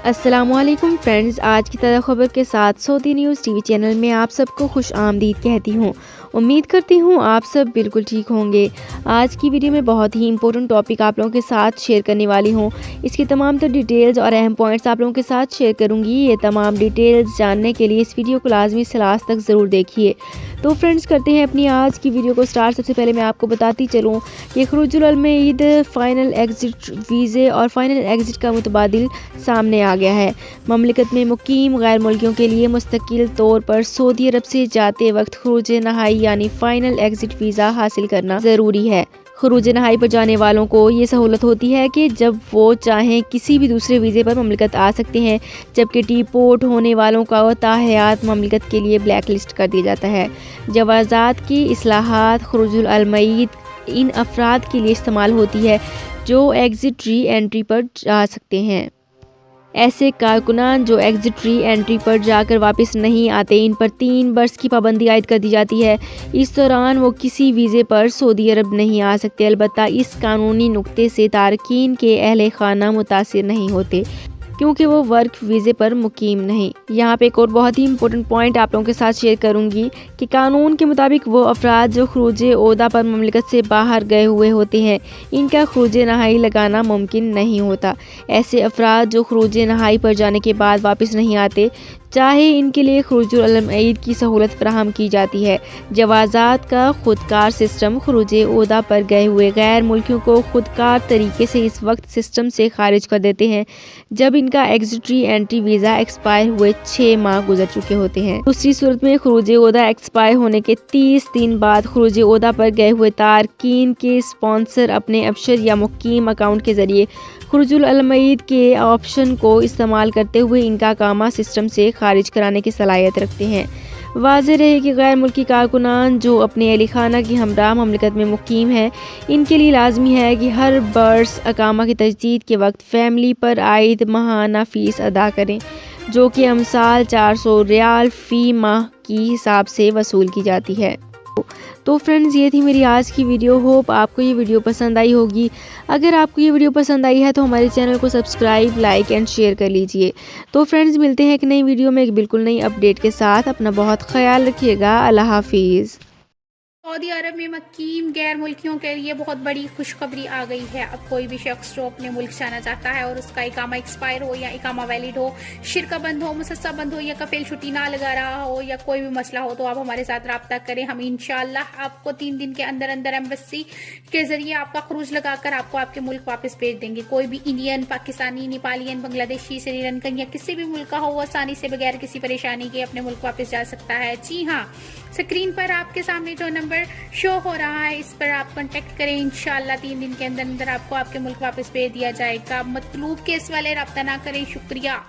अस्सलाम वालेकुम फ्रेंड्स, आज की ताज़ा खबर के साथ सऊदी न्यूज़ टीवी चैनल में आप सबको खुश आमदीद कहती हूँ। उम्मीद करती हूँ आप सब बिल्कुल ठीक होंगे। आज की वीडियो में बहुत ही इंपॉर्टेंट टॉपिक आप लोगों के साथ शेयर करने वाली हूँ। इसकी तमाम डिटेल्स और अहम पॉइंट्स आप लोगों के साथ शेयर करूँगी। ये तमाम डिटेल्स जानने के लिए इस वीडियो को लाजमी से लास्ट तक ज़रूर देखिए। तो फ्रेंड्स, करते हैं अपनी आज की वीडियो को स्टार्ट। सबसे पहले मैं आपको बताती चलूँ कि खुरूजुल अलमईद फाइनल एग्ज़िट वीज़े और फाइनल एग्ज़िट का मुतबादिल सामने आ गया है। ममलिकत में मुकीम गैर मुल्कियों के लिए मुस्तकिल तौर पर सऊदी अरब से जाते वक्त खुरूज नहाई यानी फाइनल एग्ज़िट वीज़ा हासिल करना ज़रूरी है। खुरूज नहाई पर जाने वालों को ये सहूलत होती है कि जब वो चाहें किसी भी दूसरे वीज़े पर ममलिकत आ सकते हैं, जबकि डिपोर्ट होने वालों का ताहयात ममलिकत के लिए ब्लैक लिस्ट कर दिया जाता है। जवाज़ात की इस्लाहात खुरूजुल अलमईद इन अफराद के लिए इस्तेमाल होती है जो एग्ज़िट री एंट्री पर जा सकते हैं। ऐसे कारकुनान जो एग्ज़िट री एंट्री पर जाकर वापस नहीं आते, इन पर 3 बरस की पाबंदी आयद कर दी जाती है। इस दौरान वो किसी वीज़े पर सऊदी अरब नहीं आ सकते। अलबत्ता इस कानूनी नुक्ते से तारकीन के अहले खाना मुतासिर नहीं होते क्योंकि वो वर्क वीज़े पर मुकीम नहीं। यहाँ पे एक और बहुत ही इंपॉर्टेंट पॉइंट आप लोगों के साथ शेयर करूँगी कि कानून के मुताबिक वो अफराद जो खुरूज ओहदा पर ममलिकत से बाहर गए हुए होते हैं, इनका खुरूज नहाई लगाना मुमकिन नहीं होता। ऐसे अफराद जो खुरूज नहाई पर जाने के बाद वापस नहीं आते, चाहे इनके लिए खुरूजुल अलमईद की सहूलत फराहम की जाती है। जवाज़ात का खुदकार सिस्टम खुरूज ओहदा पर गए हुए गैर मुल्कियों को खुदकार तरीके से इस वक्त सिस्टम से खारिज कर देते हैं जब इनका exit re entry visa expire हुए 6 माह गुजर चुके होते हैं। दूसरी सूरत में खुरूज ओहदा एक्सपायर होने के 30 दिन बाद खुरूज ओहदा पर गए हुए तारकीन के स्पॉन्सर अपने अबशर या मुकीम अकाउंट के जरिए खुरूजुल अलमईद के ऑप्शन को इस्तेमाल करते हुए इनका कामा सिस्टम से खारिज कराने की सलाहियत रखते हैं। वाज़ेह रहे कि गैर मुल्की कारकुनान जो अपने अहली खाना की हमराह ममलिकत में मुकीम हैं, इनके लिए लाजमी है कि हर बरस अकामा की तजदीद के वक्त फैमिली पर आयद माहाना फ़ीस अदा करें, जो कि अमसाल 400 रियाल फ़ी माह की हिसाब से वसूल की जाती है। तो फ्रेंड्स, ये थी मेरी आज की वीडियो। होप आपको ये वीडियो पसंद आई होगी। अगर आपको ये वीडियो पसंद आई है तो हमारे चैनल को सब्सक्राइब, लाइक एंड शेयर कर लीजिए। तो फ्रेंड्स, मिलते हैं एक नई वीडियो में एक बिल्कुल नई अपडेट के साथ। अपना बहुत ख्याल रखिएगा। अल्लाह हाफिज़। सऊदी अरब में मुकीम गैर मुल्कियों के लिए बहुत बड़ी खुशखबरी आ गई है। अब कोई भी शख्स जो अपने मुल्क जाना चाहता है और उसका इकामा एक्सपायर हो या इकामा वैलिड हो, शिरका बंद हो, मुसस्सा बंद हो या कफील छुट्टी ना लगा रहा हो या कोई भी मसला हो, तो आप हमारे साथ रब्ता करें। हम इंशाअल्लाह आपको 3 दिन के अंदर अंदर एम्बेसी के जरिए आपका खरूज लगाकर आपको आपके मुल्क वापस भेज देंगे। कोई भी इंडियन, पाकिस्तानी, नेपालियन, बांग्लादेशी, श्रीलंकन या किसी भी मुल्क का हो, वो आसानी से बगैर किसी परेशानी के अपने मुल्क वापस जा सकता है। जी हाँ, स्क्रीन पर आपके सामने जो नंबर शो हो रहा है, इस पर आप कांटेक्ट करें। इंशाअल्लाह 3 दिन के अंदर अंदर आपको आपके मुल्क वापस भेज दिया जाएगा। मतलूब केस वाले रब्ता ना करें। शुक्रिया।